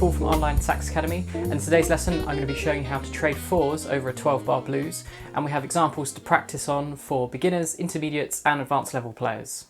Paul from online Sax Academy, and in today's lesson I'm going to be showing you how to trade fours over a 12-bar blues, and we have examples to practice on for beginners, intermediates and advanced level players.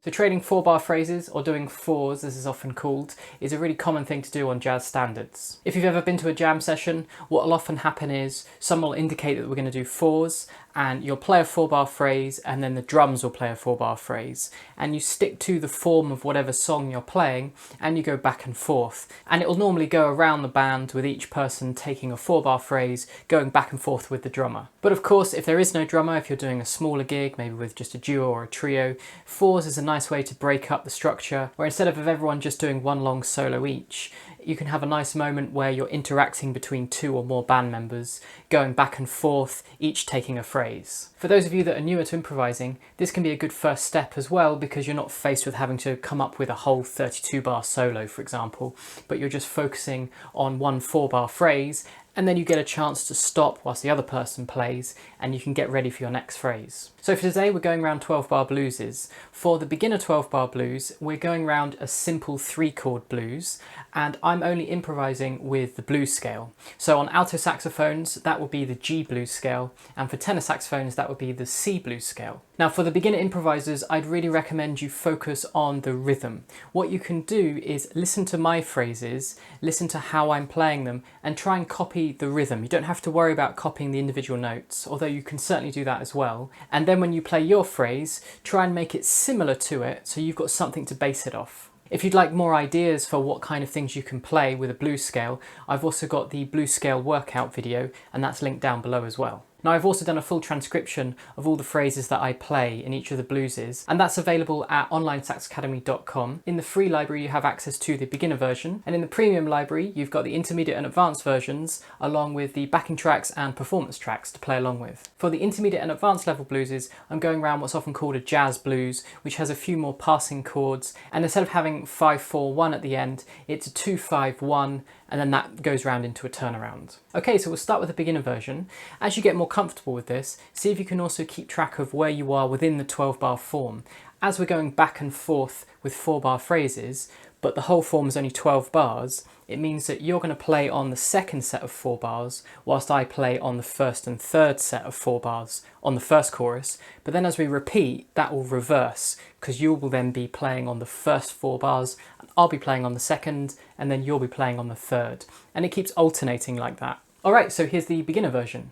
So trading 4-bar phrases, or doing fours as is often called, is a really common thing to do on jazz standards. If you've ever been to a jam session, what will often happen is someone will indicate that we're going to do fours, and you'll play a 4-bar phrase and then the drums will play a 4-bar phrase, and you stick to the form of whatever song you're playing and you go back and forth, and it will normally go around the band with each person taking a 4-bar phrase going back and forth with the drummer. But of course, if there is no drummer, if you're doing a smaller gig, maybe with just a duo or a trio, fours is a nice way to break up the structure, where instead of everyone just doing one long solo each, you can have a nice moment where you're interacting between two or more band members, going back and forth, each taking a phrase. For those of you that are newer to improvising, this can be a good first step as well, because you're not faced with having to come up with a whole 32-bar solo, for example, but you're just focusing on one 4-bar phrase, and then you get a chance to stop whilst the other person plays and you can get ready for your next phrase. So for today we're going around 12-bar blueses. For the beginner 12-bar blues, we're going around a simple 3-chord blues, and I'm only improvising with the blues scale. So on alto saxophones that would be the G blues scale, and for tenor saxophones that would be the C blues scale. Now for the beginner improvisers, I'd really recommend you focus on the rhythm. What you can do is listen to my phrases, listen to how I'm playing them, and try and copy the rhythm. You don't have to worry about copying the individual notes, although you can certainly do that as well. And then when you play your phrase, try and make it similar to it so you've got something to base it off. If you'd like more ideas for what kind of things you can play with a blues scale, I've also got the blues scale workout video, and that's linked down below as well. Now I've also done a full transcription of all the phrases that I play in each of the blueses, and that's available at onlinesaxacademy.com. In the free library you have access to the beginner version, and in the premium library you've got the intermediate and advanced versions, along with the backing tracks and performance tracks to play along with. For the intermediate and advanced level blueses, I'm going around what's often called a jazz blues, which has a few more passing chords, and instead of having 5-4-1 at the end, it's a 2-5-1, and then that goes round into a turnaround. Okay, so we'll start with the beginner version. As you get more comfortable with this, see if you can also keep track of where you are within the 12-bar form. As we're going back and forth with 4-bar phrases, but the whole form is only 12 bars, it means that you're going to play on the second set of 4 bars, whilst I play on the first and third set of 4 bars on the first chorus. But then as we repeat, that will reverse, because you will then be playing on the first 4 bars, and I'll be playing on the second, and then you'll be playing on the third. And it keeps alternating like that. Alright, so here's the beginner version.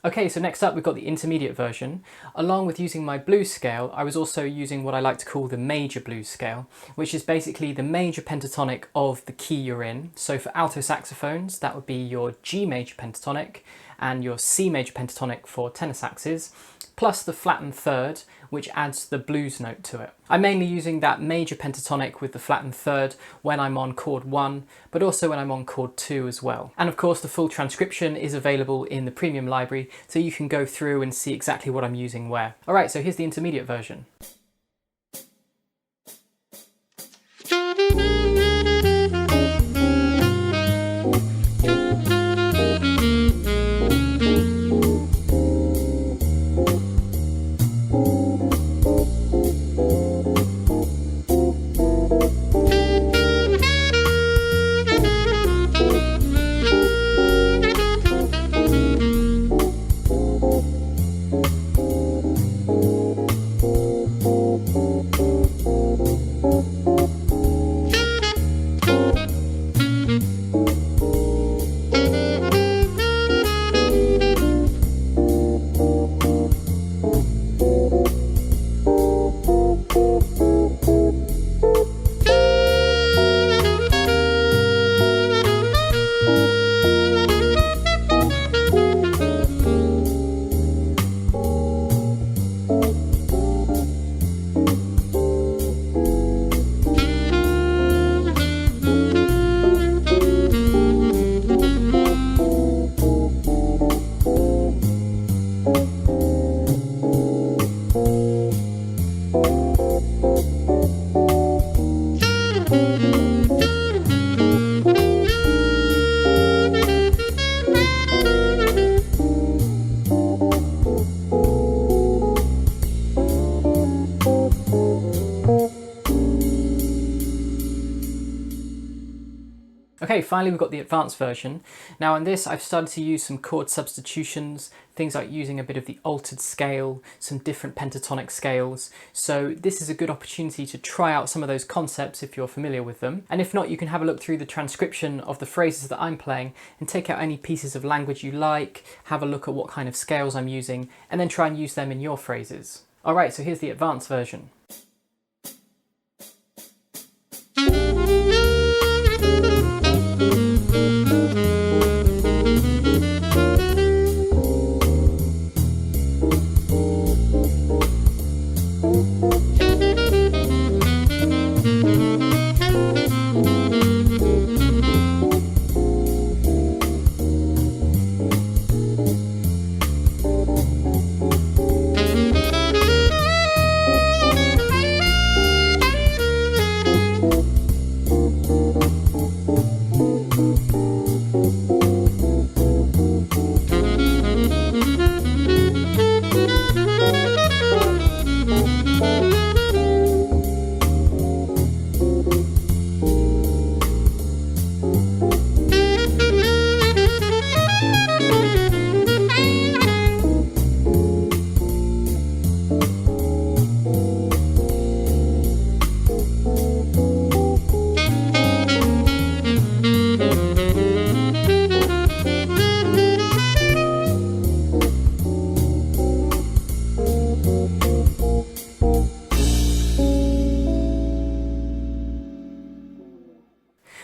Okay, so next up we've got the intermediate version. Along with using my blues scale, I was also using what I like to call the major blues scale, which is basically the major pentatonic of the key you're in. So for alto saxophones, that would be your G major pentatonic and your C major pentatonic for tenor saxes, plus the flattened third, which adds the blues note to it. I'm mainly using that major pentatonic with the flattened third when I'm on chord 1, but also when I'm on chord 2 as well. And of course the full transcription is available in the premium library, so you can go through and see exactly what I'm using where. Alright, so here's the intermediate version. Okay, finally we've got the advanced version. Now in this I've started to use some chord substitutions, things like using a bit of the altered scale, some different pentatonic scales. So this is a good opportunity to try out some of those concepts if you're familiar with them. And if not, you can have a look through the transcription of the phrases that I'm playing and take out any pieces of language you like, have a look at what kind of scales I'm using, and then try and use them in your phrases. Alright, so here's the advanced version.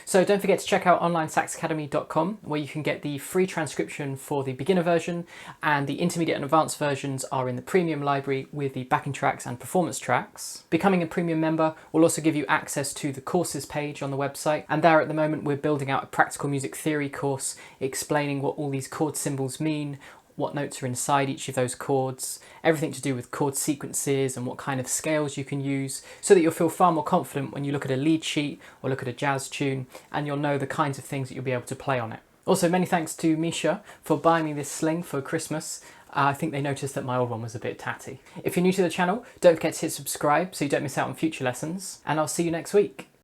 So don't forget to check out onlinesaxacademy.com, where you can get the free transcription for the beginner version, and the intermediate and advanced versions are in the premium library with the backing tracks and performance tracks. Becoming a premium member will also give you access to the courses page on the website, and there at the moment we're building out a practical music theory course explaining what all these chord symbols mean, what notes are inside each of those chords, everything to do with chord sequences and what kind of scales you can use, so that you'll feel far more confident when you look at a lead sheet or look at a jazz tune, and you'll know the kinds of things that you'll be able to play on it. Also, many thanks to Misha for buying me this sling for Christmas. I think they noticed that my old one was a bit tatty. If you're new to the channel, don't forget to hit subscribe so you don't miss out on future lessons, and I'll see you next week.